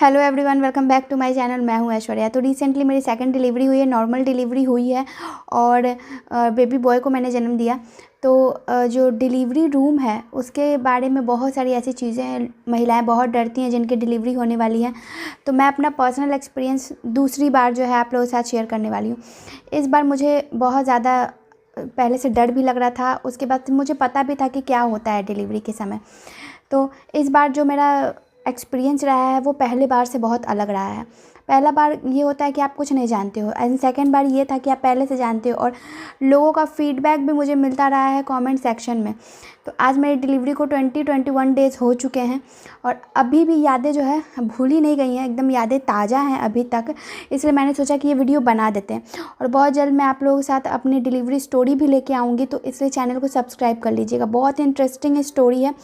Hello everyone, welcome back to my channel. मैं हूं ऐश्वर्या। तो रिसेंटली मेरी सेकंड डिलीवरी हुई है, नॉर्मल डिलीवरी हुई है और बेबी बॉय को मैंने जन्म दिया। तो जो डिलीवरी रूम है उसके बारे में बहुत सारी ऐसी चीज़ें हैं, महिलाएं बहुत डरती हैं जिनकी डिलीवरी होने वाली है। तो मैं अपना पर्सनल एक्सपीरियंस दूसरी बार जो है आप लोगों के साथ शेयर करने वाली हूँ। इस बार मुझे बहुत ज़्यादा पहले से डर भी लग रहा था, उसके बाद मुझे पता भी था कि क्या होता है डिलीवरी के समय। तो इस बार जो मेरा एक्सपीरियंस रहा है वो पहले बार से बहुत अलग रहा है। पहला बार ये होता है कि आप कुछ नहीं जानते हो, एंड सेकेंड बार ये था कि आप पहले से जानते हो और लोगों का फीडबैक भी मुझे मिलता रहा है कमेंट सेक्शन में। तो आज मेरी डिलीवरी को 21 डेज़ हो चुके हैं और अभी भी यादें जो है भूल ही नहीं गई हैं, एकदम यादें ताज़ा हैं अभी तक। इसलिए मैंने सोचा कि ये वीडियो बना देते हैं और बहुत जल्द मैं आप लोगों के साथ अपनी डिलीवरी स्टोरी भी लेके आऊँगी। तो इसलिए चैनल को सब्सक्राइब कर लीजिएगा, बहुत इंटरेस्टिंग स्टोरी है,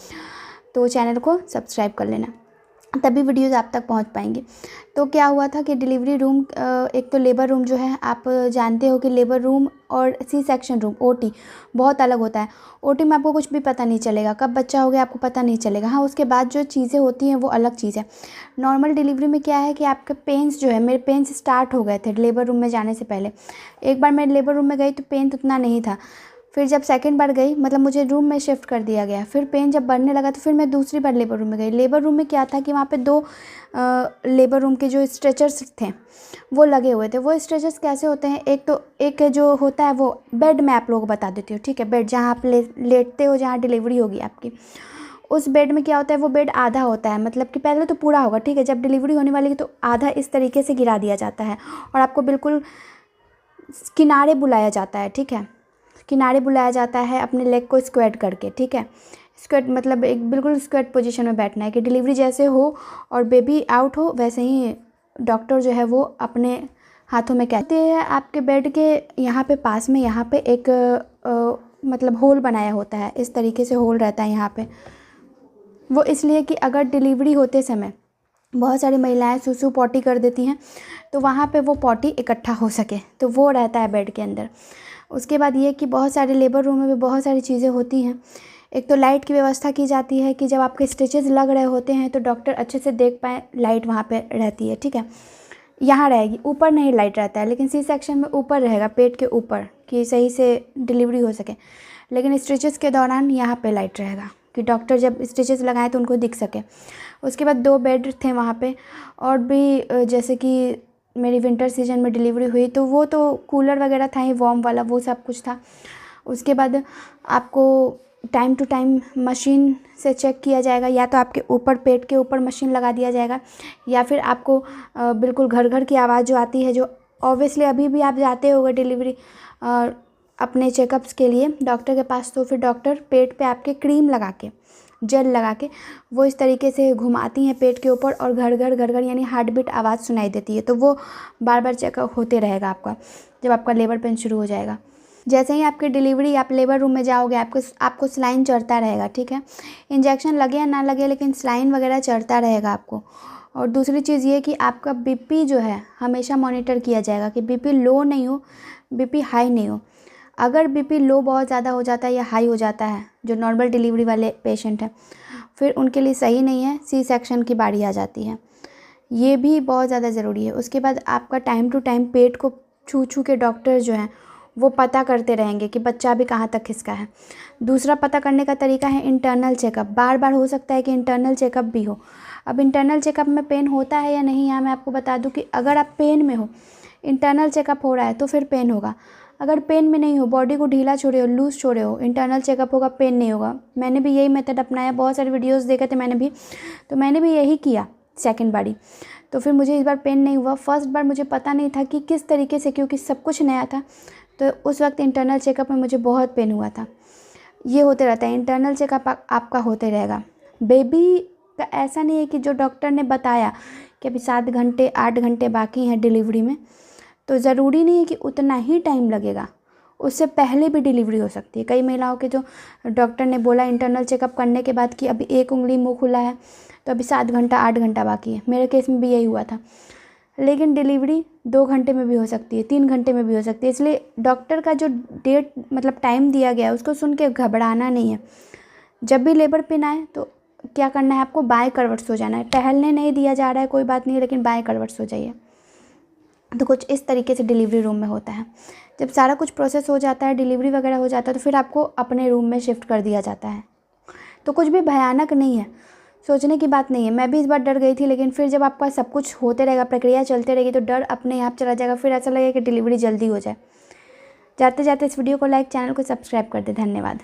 तो चैनल को सब्सक्राइब कर लेना, तभी वीडियोज़ आप तक पहुंच पाएंगे। तो क्या हुआ था कि डिलीवरी रूम, एक तो लेबर रूम जो है, आप जानते हो कि लेबर रूम और सी सेक्शन रूम ओटी बहुत अलग होता है। ओटी में आपको कुछ भी पता नहीं चलेगा, कब बच्चा हो गया आपको पता नहीं चलेगा। हाँ, उसके बाद जो चीज़ें होती हैं वो अलग चीज़ है। नॉर्मल डिलीवरी में क्या है कि आपके पेन्स जो है, मेरे पेन्स स्टार्ट हो गए थे लेबर रूम में जाने से पहले। एक बार मैं लेबर रूम में गई तो पेन उतना नहीं था। फिर जब सेकंड बार गई, मतलब मुझे रूम में शिफ्ट कर दिया गया, फिर पेन जब बढ़ने लगा तो फिर मैं दूसरी बार लेबर रूम में गई। लेबर रूम में क्या था कि वहाँ पे दो लेबर रूम के जो स्ट्रेचर्स थे वो लगे हुए थे। वो स्ट्रेचर्स कैसे होते हैं, एक जो होता है वो बेड, में आप लोगों को बता देती हूँ, ठीक है। बेड जहाँ आप लेटते हो, जहाँ डिलीवरी होगी आपकी, उस बेड में क्या होता है, वो बेड आधा होता है, मतलब कि पहले तो पूरा होगा, ठीक है। जब डिलीवरी होने वाली है तो आधा इस तरीके से गिरा दिया जाता है और आपको बिल्कुल किनारे बुलाया जाता है, ठीक है। किनारे बुलाया जाता है अपने लेग को स्क्वाट करके, ठीक है। स्क्वाट मतलब एक बिल्कुल स्क्वाट पोजीशन में बैठना है कि डिलीवरी जैसे हो और बेबी आउट हो वैसे ही डॉक्टर जो है वो अपने हाथों में कहते हैं। आपके बेड के यहाँ पे पास में, यहाँ पे एक मतलब होल बनाया होता है, इस तरीके से होल रहता है यहाँ पे। वो इसलिए कि अगर डिलीवरी होते समय बहुत सारी महिलाएं सुसु पॉटी कर देती हैं तो वहाँ पे वो पॉटी इकट्ठा हो सके, तो वो रहता है बेड के अंदर। उसके बाद ये कि बहुत सारे लेबर रूम में भी बहुत सारी चीज़ें होती हैं। एक तो लाइट की व्यवस्था की जाती है कि जब आपके स्टिचेस लग रहे होते हैं तो डॉक्टर अच्छे से देख पाए, लाइट वहाँ पे रहती है, ठीक है। यहाँ रहेगी, ऊपर नहीं लाइट रहता है, लेकिन सी सेक्शन में ऊपर रहेगा, पेट के ऊपर, कि सही से डिलीवरी हो सके। लेकिन स्टिचेस के दौरान यहाँ पे लाइट रहेगा कि डॉक्टर जब स्टिचेस लगाएं तो उनको दिख सके। उसके बाद 2 बेड थे वहाँ पे, और भी जैसे कि मेरी विंटर सीजन में डिलीवरी हुई तो वो तो कूलर वगैरह था ही, वार्म वाला, वो सब कुछ था। उसके बाद आपको टाइम टू टाइम मशीन से चेक किया जाएगा, या तो आपके ऊपर पेट के ऊपर मशीन लगा दिया जाएगा, या फिर आपको बिल्कुल घर घर की आवाज़ जो आती है, जो ऑब्वियसली अभी भी आप जाते होगे डिलीवरी अपने चेकअप्स के लिए डॉक्टर के पास, तो फिर डॉक्टर पेट पे आपके क्रीम लगा के, जेल लगा के वो इस तरीके से घुमाती हैं पेट के ऊपर और घर घर यानी हार्ट बीट आवाज़ सुनाई देती है। तो वो बार बार चेकअप होते रहेगा आपका जब आपका लेबर पेन शुरू हो जाएगा। जैसे ही आपकी डिलीवरी, आप लेबर रूम में जाओगे, आपको सलाइन चढ़ता रहेगा, ठीक है। इंजेक्शन लगे या ना लगे, लेकिन सलाइन वगैरह चढ़ता रहेगा आपको। और दूसरी चीज़ ये कि आपका बीपी जो है हमेशा मॉनिटर किया जाएगा कि बीपी लो नहीं हो, बीपी हाई नहीं हो। अगर बीपी लो बहुत ज़्यादा हो जाता है या हाई हो जाता है, जो नॉर्मल डिलीवरी वाले पेशेंट हैं, फिर उनके लिए सही नहीं है, सी सेक्शन की बारी आ जाती है। ये भी बहुत ज़्यादा ज़रूरी है। उसके बाद आपका टाइम टू टाइम पेट को छू छू के डॉक्टर जो हैं वो पता करते रहेंगे कि बच्चा अभी कहाँ तक खिसका है। दूसरा पता करने का तरीका है इंटरनल चेकअप। बार बार हो सकता है कि इंटरनल चेकअप भी हो। अब इंटरनल चेकअप में पेन होता है या नहीं, यहाँ मैं आपको बता दूँ कि अगर आप पेन में हो, इंटरनल चेकअप हो रहा है तो फिर पेन होगा। अगर पेन में नहीं हो, बॉडी को ढीला छोड़े हो, लूज़ छोड़े हो, इंटरनल चेकअप होगा, पेन नहीं होगा। मैंने भी यही मेथड अपनाया, बहुत सारे वीडियोस देखे थे मैंने भी, तो मैंने भी यही किया सेकंड बारी। तो फिर मुझे इस बार पेन नहीं हुआ। फर्स्ट बार मुझे पता नहीं था कि किस तरीके से, क्योंकि सब कुछ नया था, तो उस वक्त इंटरनल चेकअप में मुझे बहुत पेन हुआ था। ये होते रहता है, इंटरनल चेकअप आपका होते रहेगा। बेबी का ऐसा नहीं है कि जो डॉक्टर ने बताया कि अभी 7 घंटे 8 घंटे बाकी हैं डिलीवरी में, तो ज़रूरी नहीं है कि उतना ही टाइम लगेगा, उससे पहले भी डिलीवरी हो सकती है। कई महिलाओं के जो डॉक्टर ने बोला इंटरनल चेकअप करने के बाद कि अभी 1 उंगली मुँह खुला है तो अभी 7 घंटा 8 घंटा बाकी है। मेरे केस में भी यही हुआ था। लेकिन डिलीवरी 2 घंटे में भी हो सकती है, 3 घंटे में भी हो सकती है। इसलिए डॉक्टर का जो डेट मतलब टाइम दिया गया है उसको सुन के घबराना नहीं है। जब भी लेबर पेन आए तो क्या करना है आपको, बाएं करवट सो जाना है। टहलने नहीं दिया जा रहा है कोई बात नहीं, लेकिन बाएं करवट सो जाइए। तो कुछ इस तरीके से डिलीवरी रूम में होता है। जब सारा कुछ प्रोसेस हो जाता है, डिलीवरी वगैरह हो जाता है, तो फिर आपको अपने रूम में शिफ्ट कर दिया जाता है। तो कुछ भी भयानक नहीं है, सोचने की बात नहीं है। मैं भी इस बार डर गई थी, लेकिन फिर जब आपका सब कुछ होते रहेगा, प्रक्रिया चलते रहेगी, तो डर अपने आप चला जाएगा। फिर ऐसा लगेगा कि डिलीवरी जल्दी हो जाए। जाते जाते इस वीडियो को लाइक, चैनल को सब्सक्राइब कर दे। धन्यवाद।